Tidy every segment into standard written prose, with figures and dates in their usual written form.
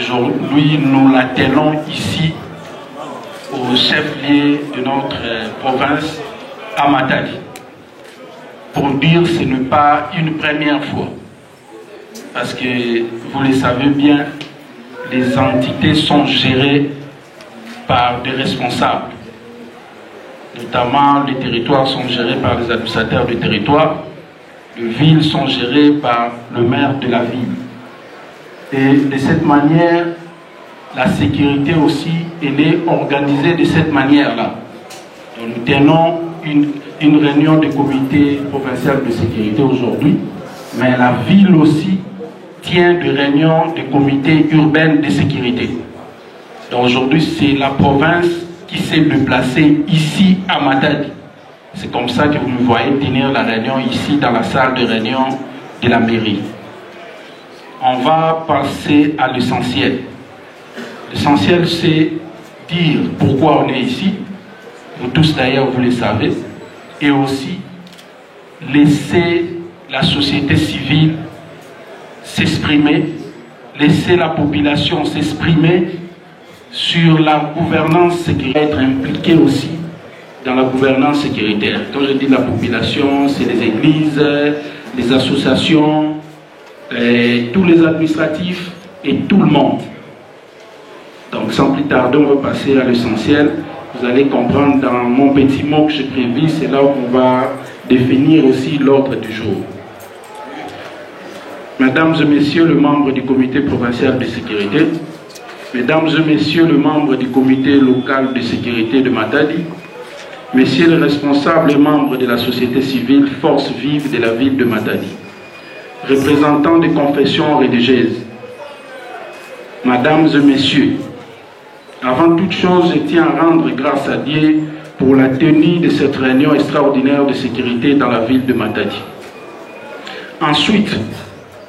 Aujourd'hui, nous l'attelons ici au chef-lieu de notre province, à Matadi. Pour dire que ce n'est pas une première fois. Parce que, vous le savez bien, les entités sont gérées par des responsables. Notamment, les territoires sont gérés par les administrateurs du territoire. Les villes sont gérées par le maire de la ville. Et de cette manière, la sécurité aussi, elle est organisée de cette manière-là. Nous tenons une réunion du comité provincial de sécurité aujourd'hui, mais la ville aussi tient des réunions du comité urbain de sécurité. Donc aujourd'hui, c'est la province qui s'est déplacée ici à Matadi. C'est comme ça que vous me voyez tenir la réunion ici dans la salle de réunion de la mairie. On va passer à l'essentiel. L'essentiel, c'est dire pourquoi on est ici. Vous tous d'ailleurs, vous le savez. Et aussi, laisser la société civile s'exprimer, laisser la population s'exprimer sur la gouvernance sécuritaire, être impliqué aussi dans la gouvernance sécuritaire. Quand je dis la population, c'est les églises, les associations, tous les administratifs et tout le monde. Donc sans plus tarder, on va passer à l'essentiel. Vous allez comprendre dans mon petit mot que j'ai prévu, c'est là où on va définir aussi l'ordre du jour. Mesdames et messieurs les membres du comité provincial de sécurité, mesdames et messieurs les membres du comité local de sécurité de Matadi, messieurs les responsables et membres de la société civile, forces vives de la ville de Matadi, représentants des confessions religieuses, mesdames et messieurs, avant toute chose, je tiens à rendre grâce à Dieu pour la tenue de cette réunion extraordinaire de sécurité dans la ville de Matadi. Ensuite,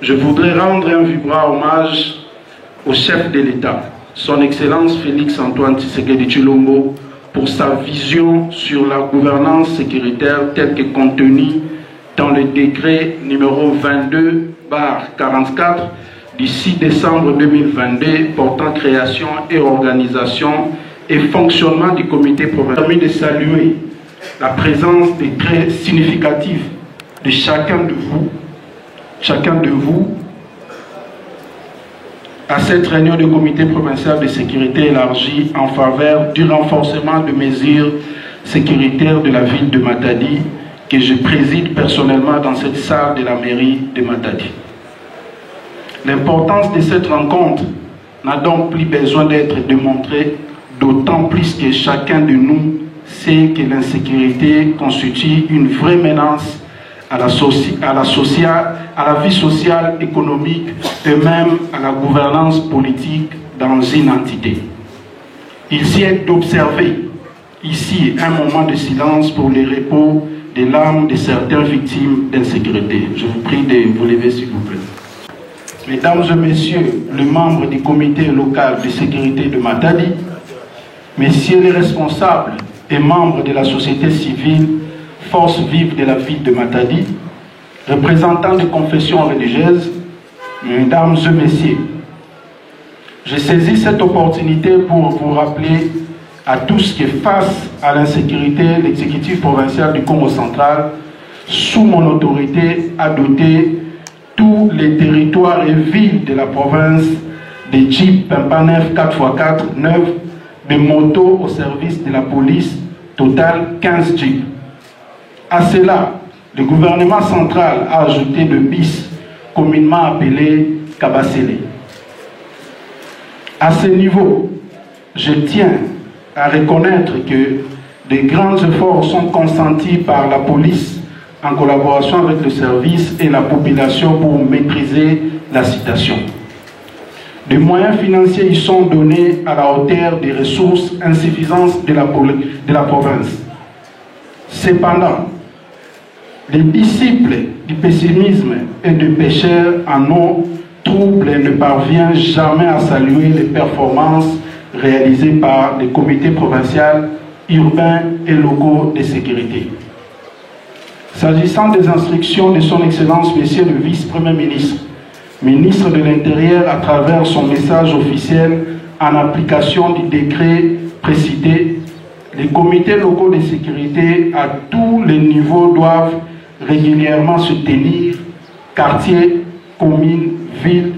je voudrais rendre un vibrant hommage au chef de l'État, son Excellence Félix-Antoine Tshisekedi Tshilombo, pour sa vision sur la gouvernance sécuritaire telle que contenue dans le décret numéro 22/44 du 6 décembre 2022 portant création et organisation et fonctionnement du comité provincial. Permis de saluer la présence des traits significatifs de chacun de vous à cette réunion du comité provincial de sécurité élargie en faveur du renforcement de mesures sécuritaires de la ville de Matadi que je préside personnellement dans cette salle de la mairie de Matadi. L'importance de cette rencontre n'a donc plus besoin d'être démontrée, d'autant plus que chacun de nous sait que l'insécurité constitue une vraie menace à la vie sociale, économique et même à la gouvernance politique dans une entité. Il s'y est d'observer ici un moment de silence pour le repos des larmes de certaines victimes d'insécurité. Je vous prie de vous lever s'il vous plaît. Mesdames et messieurs les membres du comité local de sécurité de Matadi, messieurs les responsables et membres de la société civile, forces vives de la ville de Matadi, représentants de confessions religieuses, mesdames et messieurs, je saisis cette opportunité pour vous rappeler à tous que face à l'insécurité, l'exécutif provincial du Congo central, sous mon autorité, a doté tous les territoires et villes de la province des Jeep Pimpanef 4x4 9, de motos au service de la police, total 15 Jeeps. À cela, le gouvernement central a ajouté le BIS, communément appelé Kabasele. À ce niveau, je tiens à reconnaître que des grands efforts sont consentis par la police en collaboration avec le service et la population pour maîtriser la situation. Des moyens financiers y sont donnés à la hauteur des ressources insuffisantes de la province. Cependant, les disciples du pessimisme et du pécheur en eau trouble ne parviennent jamais à saluer les performances réalisées par les comités provinciaux, urbains et locaux de sécurité. S'agissant des instructions de son Excellence, Monsieur le Vice-Premier ministre, ministre de l'Intérieur, à travers son message officiel en application du décret précité, les comités locaux de sécurité à tous les niveaux doivent régulièrement se tenir, quartiers, communes, villes,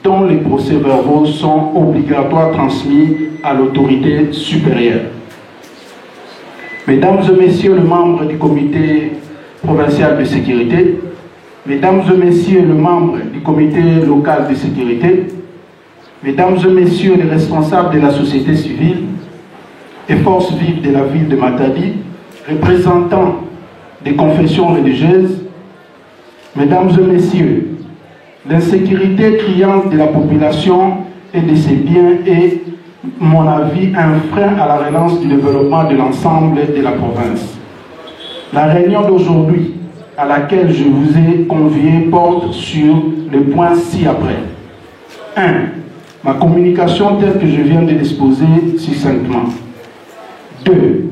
dont les procès-verbaux sont obligatoirement transmis à l'autorité supérieure. Mesdames et messieurs les membres du comité provincial de sécurité, mesdames et messieurs les membres du comité local de sécurité, mesdames et messieurs les responsables de la société civile et forces vives de la ville de Matadi, représentants des confessions religieuses, mesdames et messieurs, l'insécurité criante de la population et de ses biens est, à mon avis, un frein à la relance du développement de l'ensemble de la province. La réunion d'aujourd'hui, à laquelle je vous ai convié, porte sur les points ci-après. 1. Ma communication telle que je viens de l'exposer succinctement. 2.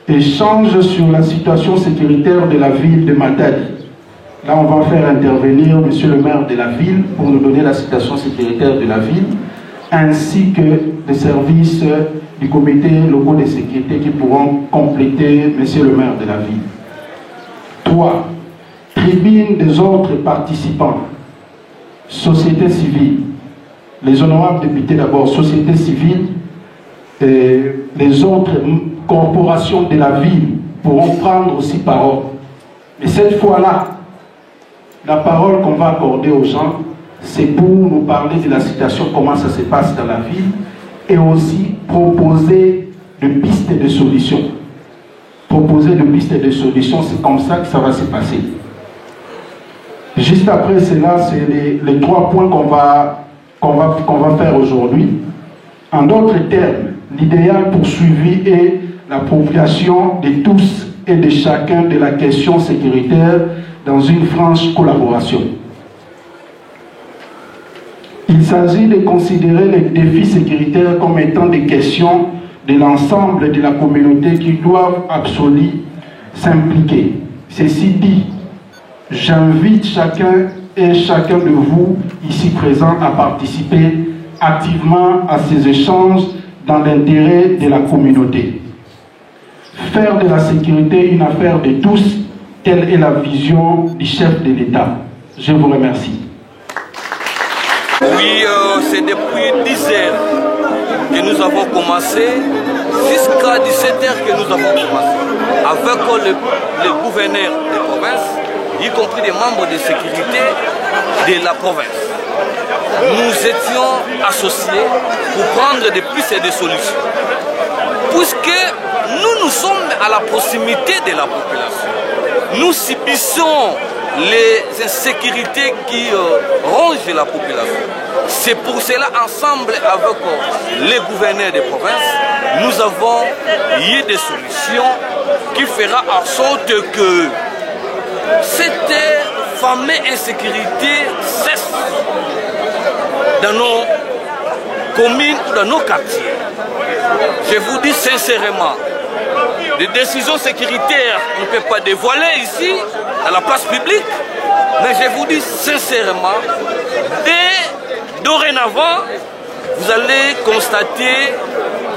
Échange sur la situation sécuritaire de la ville de Matadi. Là, on va faire intervenir monsieur le maire de la ville pour nous donner la situation sécuritaire de la ville, ainsi que les services du comité local de sécurité qui pourront compléter monsieur le maire de la ville. 3. Tribune des autres participants. Société civile. Les honorables députés d'abord, société civile, et les autres corporations de la ville pourront prendre aussi parole. Mais cette fois-là, la parole qu'on va accorder aux gens, c'est pour nous parler de la situation, comment ça se passe dans la ville, et aussi proposer des pistes de solutions. Proposer des pistes de solutions, c'est comme ça que ça va se passer. Juste après cela, c'est les 3 points qu'on va faire aujourd'hui. En d'autres termes, l'idéal poursuivi est l'appropriation de tous et de chacun de la question sécuritaire dans une franche collaboration. Il s'agit de considérer les défis sécuritaires comme étant des questions de l'ensemble de la communauté qui doivent absolument s'impliquer. Ceci dit, j'invite chacun et chacun de vous ici présents à participer activement à ces échanges dans l'intérêt de la communauté. Faire de la sécurité une affaire de tous, telle est la vision du chef de l'État. Je vous remercie. Oui, c'est depuis 10 heures que nous avons commencé, jusqu'à 17 heures que nous avons commencé, avec le gouverneur de province, y compris des membres de sécurité de la province. Nous étions associés pour prendre des pistes et des solutions. Puisque nous sommes à la proximité de la population. Nous subissons les insécurités qui rongent la population. C'est pour cela, ensemble avec les gouverneurs des provinces, nous avons eu des solutions qui feront en sorte que cette fameuse insécurité cesse dans nos communes ou dans nos quartiers. Je vous dis sincèrement, les décisions sécuritaires, on ne peut pas dévoiler ici, à la place publique, mais je vous dis sincèrement, dès dorénavant, vous allez constater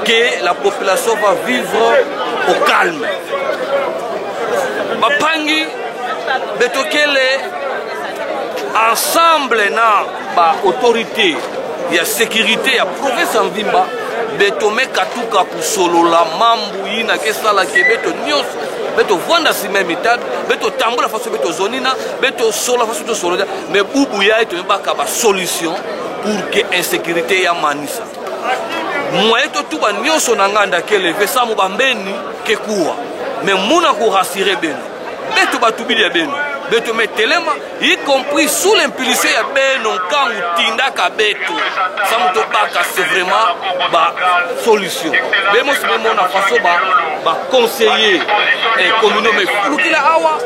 que la population va vivre au calme. Bapangi, betokele, ensemble na autorité, il y a sécurité, il y a province en Vimba, betome katuka kusolola mambu ina kesala ke beto nyos beto vanda si même état beto tambola façon beto zonina beto sola façon de soloda mais bubu ya eto mbaka ba solution pour que insécurité ya manisa moi eto tuba nyonso na nganda ke lever ça mo bambeni ke kuwa mais muna ko rassurer beno beto batubili ya beno beto metelema y compris sous l'impulsion ya beno kangu tindaka beto ça mo to baka c'est vraiment ba solution bemo se bemo na façon ba conseiller et communauté mais fulukila awa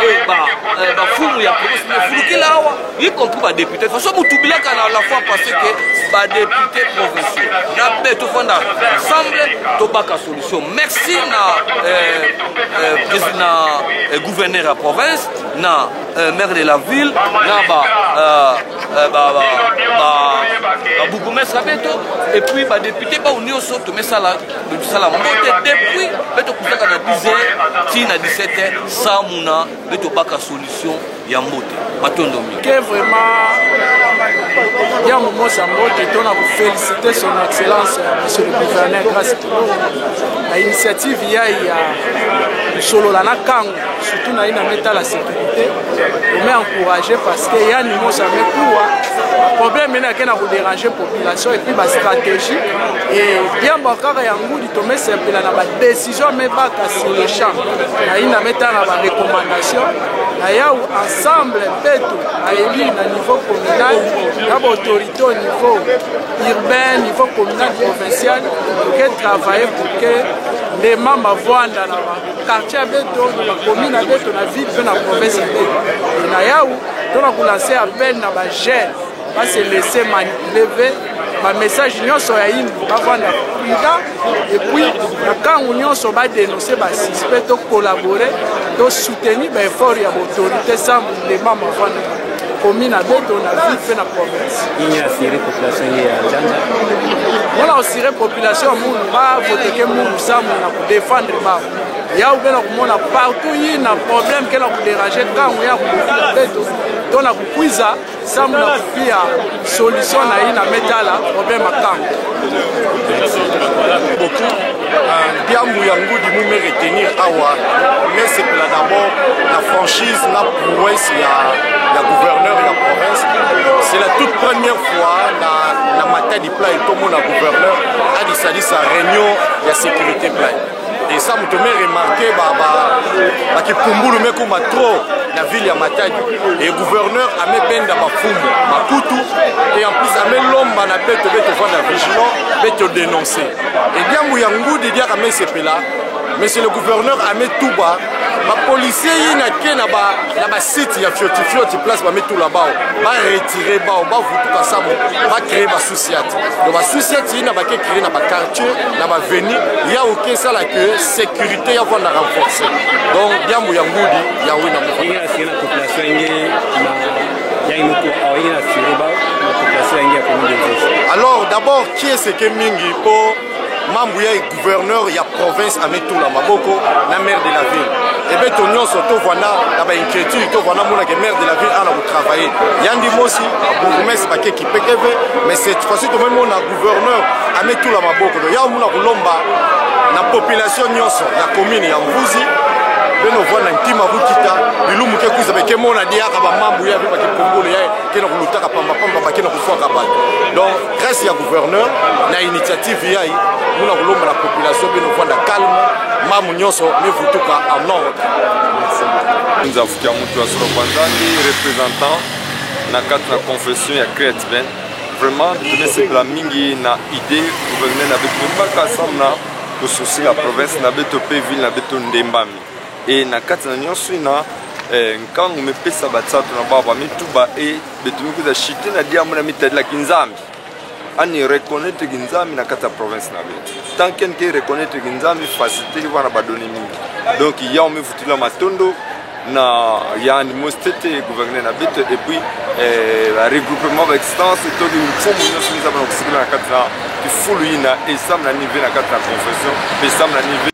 et ba fumu ya province mais fulukila awa y compris ba député façon mo tubilaka na la fois passé que ba député provinciaux na beto fonda ensemble to baka solution merci na président gouverneur à province na maire de la ville na bourgmestre beto et puis député nyonso tomesala mbote depuis beto kusaka na 10h ti na 17h samuna beto baka solution ya mbote batondomi que vraiment ya momosa mbote tona ku féliciter son excellence monsieur le gouverneur grâce à l'initiative ya solola na kango surtout na ina meta la sécurité on met encourager parce que ya ni mosa mekuwa problème ena kena ko déranger population et puis ba stratégie et bien bakara ya ngudi to met simple na ba décision mais pas sur le champ na ina meta na ba recommandation na ya ensemble beto a élu na niveau communal na ba autorité au niveau urbain niveau communal provincial pour travailler pour que les membres voient dans le quartier beto na commune beto na ville na province beto na ya on a lancé appel na ba jeune va se laisser manipuler ma message nyonso ya indi bavanda prida et puis quand nyonso ba dénoncer ba suspect to collaborer to soutenir ba effort ya autorité sans les membres vanda commune beto na ville pe na province il y a assuré population ya Njanja on a assuré population mu ba voter que mu samu na défendre ba ya ubena kumona partout yi na problème que na ku déranger quand ya ku beto donc na kukuiza samu na kupia solution na ina metala problème akango beaucoup diambu ya ngudi mu me retenir awa mais c'est là d'abord la franchise la prouesse ya gouverneur de la province c'est la toute première fois na Matadi Plaine comme on a gouverneur a dit sa réunion de sécurité Plaine. Et ça me tombe remarqué qui pumbulu mekuma trop la ville ya Matadi et le gouverneur a mis benda bafumu makutu et en plus a mis l'homme na beto vendre vigilant beto dénoncer et bien mu yangudi dia ka mesepela mais c'est le gouverneur a mis tout bas ba policier ina ke na ba site ya fioti place ba met tout là-bas ba retirer ba vutuka sabo ba créer ba société donc ba société ina ba créer na ba quartier na ba venir ya aucun ça la que sécurité ya vendre renforcer donc diambu ya ngudi ya wina il y a assuré la population il y a une assuré ba la population il y a commune de alors d'abord qui est ce que mingi pour membre ya gouverneur ya province a met tout la maboko na maire de la ville et bien tout nyonso to wana na ba inquiétude to wana mona que maire de la ville ana ko travailler yandi mosi bourgmestre ba ki pekeve mais cette fois-ci to même na gouverneur a met tout la maboko do ya mona kulomba na population nyonso ya commune ya Mvuzi beno vwana ntima bukita bilumu ke kuza be ke mona dia ka ba mambu ya ba ki kombolo ya ke na kulutaka pamba ba ke na kufuaka ba donc grâce ya gouverneur na initiative ya muna kulomba la population beno vwana calme mamu nyonso mevutuka en ordre. Nous avons fait un représentant na la confession ya Créativin. Vraiment, c'est la mingi na idée gouvernement na beto pas ensemble na pour soucier la province na beto ville na beto ndembami. Et na kati na nyonso na nkango me pesa batsato na baba mituba e beto mikuza chité na dia mona mitadi la kinzambi. Ani reconnaître Ginzami na kata province na beto. Tant qu'en que reconnaître Ginzami faciliter wana badoni mingi. Donc il y a on me foutu la matondo na ya animosité gouverneur na beto et puis la regroupement avec stance tout une forme de nous avons na kata qui fulu ina et ça na niveau na kata confession et ça na niveau